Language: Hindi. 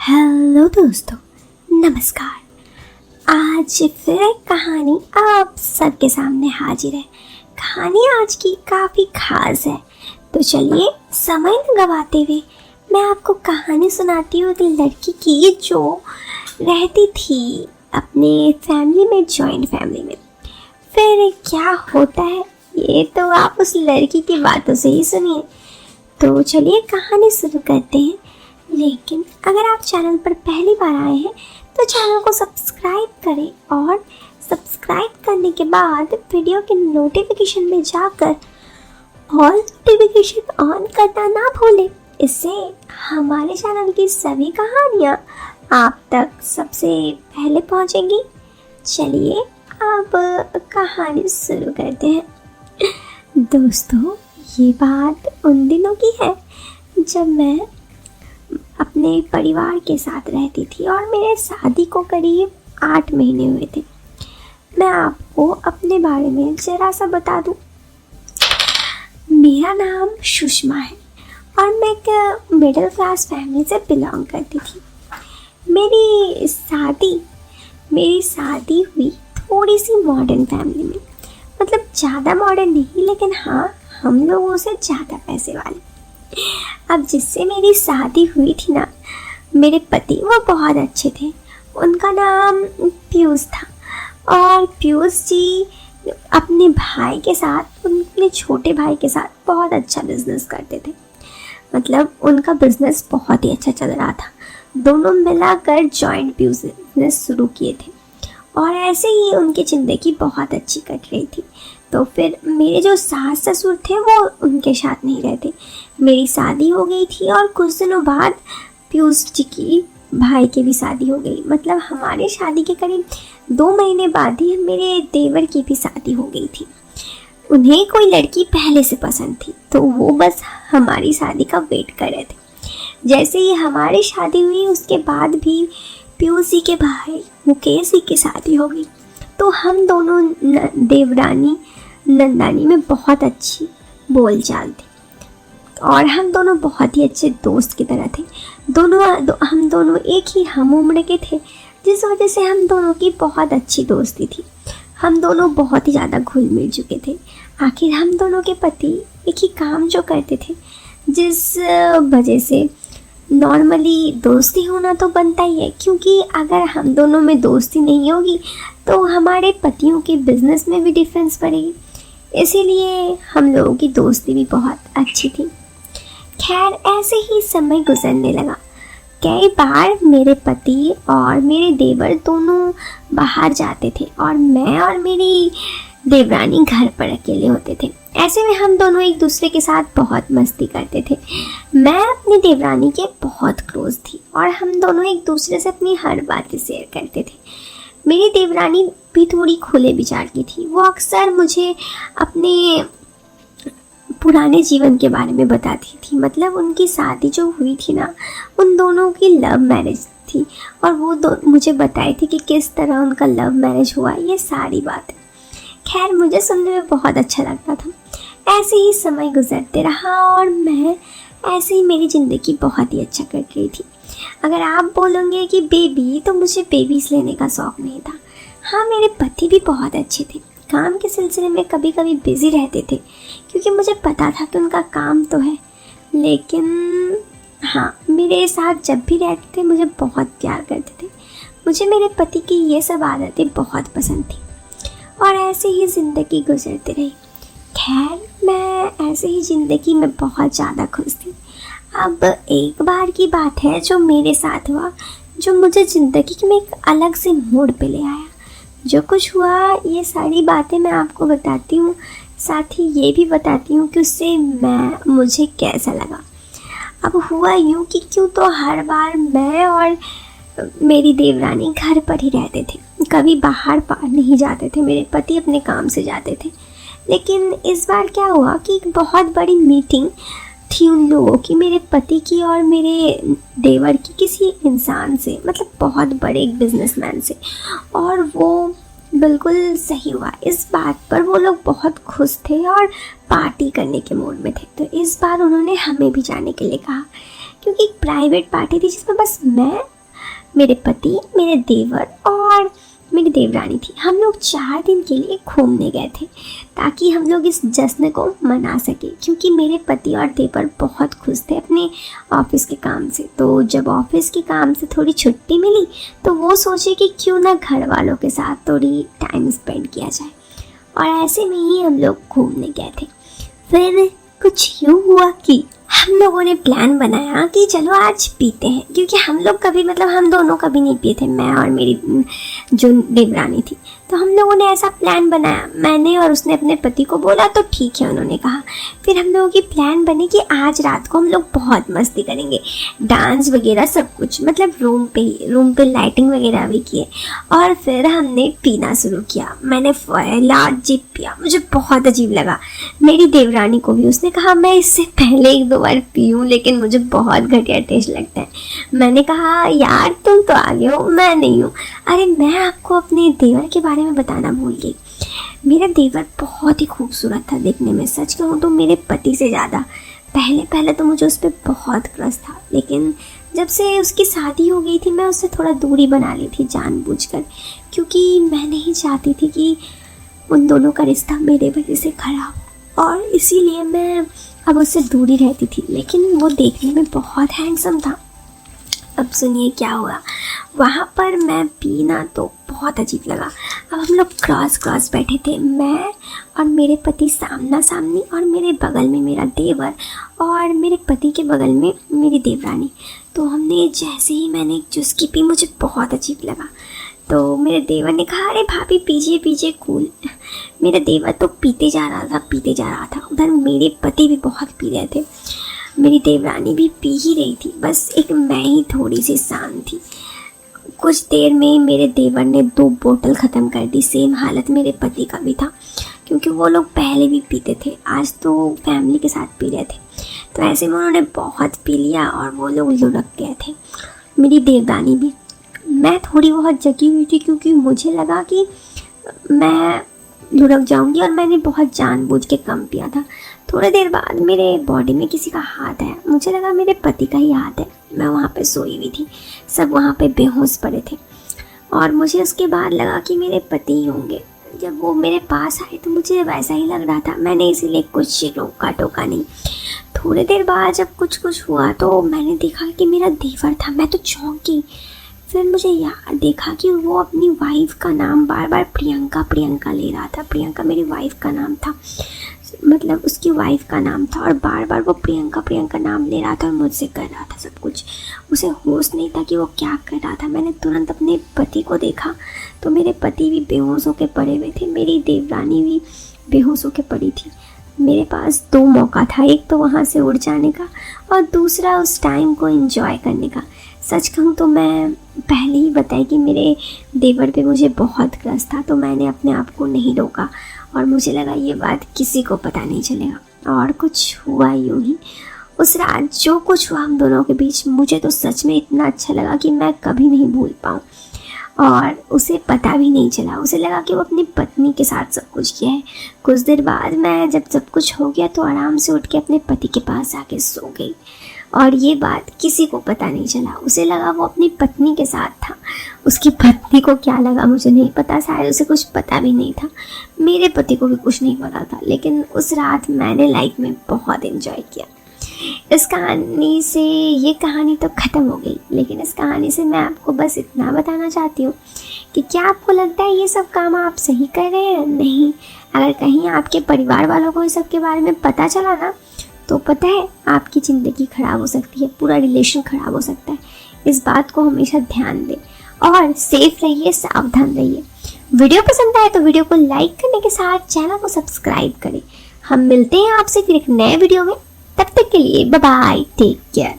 हेलो दोस्तों, नमस्कार। आज फिर एक कहानी आप सबके सामने हाजिर है। कहानी आज की काफ़ी खास है, तो चलिए समय न गवाते हुए मैं आपको कहानी सुनाती हूँ एक लड़की की जो रहती थी अपने फैमिली में, जॉइंट फैमिली में। फिर क्या होता है ये तो आप उस लड़की की बातों से ही सुनिए। तो चलिए कहानी शुरू करते हैं। लेकिन अगर आप चैनल पर पहली बार आए हैं तो चैनल को सब्सक्राइब करें और सब्सक्राइब करने के बाद वीडियो के नोटिफिकेशन में जाकर ऑल नोटिफिकेशन ऑन करना ना भूलें। इससे हमारे चैनल की सभी कहानियाँ आप तक सबसे पहले पहुँचेंगी। चलिए अब कहानी शुरू करते हैं। दोस्तों, ये बात उन दिनों की है जब मैं अपने परिवार के साथ रहती थी और मेरे शादी को करीब 8 महीने हुए थे। मैं आपको अपने बारे में ज़रा सा बता दूं। मेरा नाम सुषमा है और मैं एक मिडिल क्लास फैमिली से बिलोंग करती थी। मेरी शादी हुई थोड़ी सी मॉडर्न फैमिली में, मतलब ज़्यादा मॉडर्न नहीं, लेकिन हाँ, हम लोगों से ज़्यादा पैसे वाले। अब जिससे मेरी शादी हुई थी ना, मेरे पति वो बहुत अच्छे थे। उनका नाम पीयूष था और पीयूष जी अपने भाई के साथ, अपने छोटे भाई के साथ बहुत अच्छा बिजनेस करते थे। मतलब उनका बिजनेस बहुत ही अच्छा चल रहा था। दोनों मिलाकर जॉइंट बिजनेस शुरू किए थे और ऐसे ही उनकी ज़िंदगी बहुत अच्छी कट रही थी। तो फिर मेरे जो सास ससुर थे वो उनके साथ नहीं रहते। मेरी शादी हो गई थी और कुछ दिनों बाद पीयूष जी की भाई की भी शादी हो गई। मतलब हमारी शादी के करीब 2 महीने बाद ही मेरे देवर की भी शादी हो गई थी। उन्हें कोई लड़की पहले से पसंद थी, तो वो बस हमारी शादी का वेट कर रहे थे। जैसे ही हमारी शादी हुई उसके बाद भी पीयूष जी के भाई मुकेश जी की शादी हो गई। तो हम दोनों देवरानी नंदानी में बहुत अच्छी बोलचाल थी और हम दोनों बहुत ही अच्छे दोस्त की तरह थे। हम दोनों एक ही हम उम्र के थे, जिस वजह से हम दोनों की बहुत अच्छी दोस्ती थी। हम दोनों बहुत ही ज़्यादा घुल मिल चुके थे। आखिर हम दोनों के पति एक ही काम जो करते थे, जिस वजह से नॉर्मली दोस्ती होना तो बनता ही है, क्योंकि अगर हम दोनों में दोस्ती नहीं होगी तो हमारे पतियों के बिजनेस में भी डिफरेंस पड़ेगी। इसीलिए हम लोगों की दोस्ती भी बहुत अच्छी थी। खैर, ऐसे ही समय गुजरने लगा। कई बार मेरे पति और मेरे देवर दोनों बाहर जाते थे और मैं और मेरी देवरानी घर पर अकेले होते थे। ऐसे में हम दोनों एक दूसरे के साथ बहुत मस्ती करते थे। मैं अपनी देवरानी के बहुत क्लोज थी और हम दोनों एक दूसरे से अपनी हर बातें शेयर करते थे। मेरी देवरानी भी थोड़ी खुले विचार की थी। वो अक्सर मुझे अपने पुराने जीवन के बारे में बताती थी। मतलब उनकी शादी जो हुई थी ना, उन दोनों की लव मैरिज थी और वो मुझे बताई थी कि किस तरह उनका लव मैरिज हुआ, ये सारी बातें। खैर, मुझे सुनने में बहुत अच्छा लगता था। ऐसे ही समय गुजरते रहा और मैं ऐसे ही मेरी ज़िंदगी बहुत ही अच्छा कट रही थी। अगर आप बोलोगे कि बेबी, तो मुझे बेबीज लेने का शौक़ नहीं था। हाँ, मेरे पति भी बहुत अच्छे थे। काम के सिलसिले में कभी कभी बिज़ी रहते थे, क्योंकि मुझे पता था कि उनका काम तो है, लेकिन हाँ, मेरे साथ जब भी रहते थे मुझे बहुत प्यार करते थे। मुझे मेरे पति की ये सब आदतें बहुत पसंद थी और ऐसे ही ज़िंदगी गुजरती रही। खैर, मैं ऐसे ही ज़िंदगी में बहुत ज़्यादा खुश थी। अब एक बार की बात है जो मेरे साथ हुआ, जो मुझे ज़िंदगी में एक अलग से मोड़ पे ले आया। जो कुछ हुआ ये सारी बातें मैं आपको बताती हूँ, साथ ही ये भी बताती हूँ कि उससे मुझे कैसा लगा। अब हुआ यूँ कि क्यों तो हर बार मैं और मेरी देवरानी घर पर ही रहते थे, कभी बाहर नहीं जाते थे। मेरे पति अपने काम से जाते थे। लेकिन इस बार क्या हुआ कि एक बहुत बड़ी मीटिंग थी उन लोगों की, मेरे पति की और मेरे देवर की, किसी इंसान से, मतलब बहुत बड़े एक बिजनेसमैन से। और वो बिल्कुल सही हुआ। इस बात पर वो लोग बहुत खुश थे और पार्टी करने के मूड में थे। तो इस बार उन्होंने हमें भी जाने के लिए कहा। क्योंकि एक प्राइवेट पार्टी थी जिसमें बस मैं, मेरे पति, मेरे देवर और मेरी देवरानी थी। हम लोग 4 दिन के लिए घूमने गए थे ताकि हम लोग इस जश्न को मना सके, क्योंकि मेरे पति और देवर बहुत खुश थे अपने ऑफिस के काम से। तो जब ऑफिस के काम से थोड़ी छुट्टी मिली तो वो सोचे कि क्यों ना घर वालों के साथ थोड़ी टाइम स्पेंड किया जाए, और ऐसे में ही हम लोग घूमने गए थे। फिर कुछ यूँ हुआ कि हम लोगों ने प्लान बनाया कि चलो आज पीते हैं, क्योंकि हम लोग कभी हम दोनों कभी नहीं पिए थे, मैं और मेरी जो देवरानी थी। तो हम लोगों ने ऐसा प्लान बनाया, मैंने और उसने अपने पति को बोला तो ठीक है उन्होंने कहा। फिर हम लोगों की प्लान बनी कि आज रात को हम लोग बहुत मस्ती करेंगे, डांस वगैरह सब कुछ, रूम पे लाइटिंग वगैरह भी किए। और फिर हमने पीना शुरू किया। मैंने लार्ज पिया, मुझे बहुत अजीब लगा। मेरी देवरानी को भी, उसने कहा मैं इससे पहले 1-2 बार पीऊँ लेकिन मुझे बहुत घटिया टेस्ट लगता है। मैंने कहा यार तुम तो आगे हो, मैं नहीं हूँ। अरे मैं आपको अपने देवर के बारे में बताना भूल गई। मेरा देवर बहुत ही खूबसूरत था देखने में, सच कहूँ तो मेरे पति से ज़्यादा। पहले तो मुझे उस पर बहुत क्रश था, लेकिन जब से उसकी शादी हो गई थी मैं उससे थोड़ा दूरी बना ली थी जानबूझकर, क्योंकि मैं नहीं चाहती थी कि उन दोनों का रिश्ता मेरे वजह से खराब, और इसीलिए मैं अब उससे दूरी रहती थी। लेकिन वो देखने में बहुत हैंडसम था। अब सुनिए क्या हुआ। वहाँ पर मैं पीना तो बहुत अजीब लगा। अब हम लोग क्रॉस बैठे थे, मैं और मेरे पति सामना सामनी, और मेरे बगल में मेरा देवर और मेरे पति के बगल में मेरी देवरानी। तो हमने जैसे ही मैंने एक चुस्की पी मुझे बहुत अजीब लगा। तो मेरे देवर ने कहा अरे भाभी पीजिए कूल। मेरा देवर तो पीते जा रहा था। उधर मेरे पति भी बहुत पी रहे थे, मेरी देवरानी भी पी ही रही थी, बस एक मैं ही थोड़ी सी शांत थी। कुछ देर में मेरे देवर ने 2 बोतल ख़त्म कर दी। सेम हालत मेरे पति का भी था, क्योंकि वो लोग पहले भी पीते थे, आज तो फैमिली के साथ पी रहे थे। तो ऐसे में उन्होंने बहुत पी लिया और वो लोग लुढ़क गए थे। मेरी देवरानी भी। मैं थोड़ी बहुत जगी हुई थी, क्योंकि मुझे लगा कि मैं लुढ़क जाऊंगी, और मैंने बहुत जानबूझ के कम पिया था। थोड़ी देर बाद मेरे बॉडी में किसी का हाथ आया, मुझे लगा मेरे पति का ही हाथ है। मैं वहाँ पे सोई हुई थी, सब वहाँ पे बेहोश पड़े थे, और मुझे उसके बाद लगा कि मेरे पति ही होंगे। जब वो मेरे पास आए तो मुझे वैसा ही लग रहा था, मैंने इसीलिए कुछ रोका टोका नहीं। थोड़ी देर बाद जब कुछ हुआ तो मैंने देखा कि मेरा देवर था। मैं तो चौंकी। फिर मुझे याद देखा कि वो अपनी वाइफ का नाम बार बार प्रियंका ले रहा था। प्रियंका मेरी वाइफ का नाम था, मतलब उसकी वाइफ का नाम था, और बार बार वो प्रियंका नाम ले रहा था और मुझसे कर रहा था सब कुछ। उसे होश नहीं था कि वो क्या कर रहा था। मैंने तुरंत अपने पति को देखा तो मेरे पति भी बेहोश होकर पड़े हुए थे, मेरी देवरानी भी बेहोश होकर पड़ी थी। मेरे पास 2 मौका था, एक तो वहाँ से उड़ जाने का और दूसरा उस टाइम को एंजॉय करने का। सच कहूँ तो मैं पहले ही बताई कि मेरे देवर पे मुझे बहुत क्रश था, तो मैंने अपने आप को नहीं रोका, और मुझे लगा ये बात किसी को पता नहीं चलेगा। और कुछ हुआ यूँ ही। उस रात जो कुछ हुआ हम दोनों के बीच, मुझे तो सच में इतना अच्छा लगा कि मैं कभी नहीं भूल पाऊँ। और उसे पता भी नहीं चला, उसे लगा कि वो अपनी पत्नी के साथ सब कुछ किया है। कुछ देर बाद मैं जब सब कुछ हो गया तो आराम से उठ के अपने पति के पास आके सो गई, और ये बात किसी को पता नहीं चला। उसे लगा वो अपनी पत्नी के साथ था, उसकी पत्नी को क्या लगा मुझे नहीं पता, शायद उसे कुछ पता भी नहीं था। मेरे पति को भी कुछ नहीं पता था, लेकिन उस रात मैंने लाइफ में बहुत एंजॉय किया। इस कहानी से ये कहानी तो ख़त्म हो गई, लेकिन इस कहानी से मैं आपको बस इतना बताना चाहती हूँ कि क्या आपको लगता है ये सब काम आप सही कर रहे हैं? नहीं। अगर कहीं आपके परिवार वालों को इस सब के बारे में पता चला ना, तो पता है आपकी ज़िंदगी ख़राब हो सकती है, पूरा रिलेशन ख़राब हो सकता है। इस बात को हमेशा ध्यान दें और सेफ रहिए, सावधान रहिए। वीडियो पसंद आए तो वीडियो को लाइक करने के साथ चैनल को सब्सक्राइब करें। हम मिलते हैं आपसे फिर एक नए वीडियो में, तब तक के लिए बाय बाय, टेक केयर।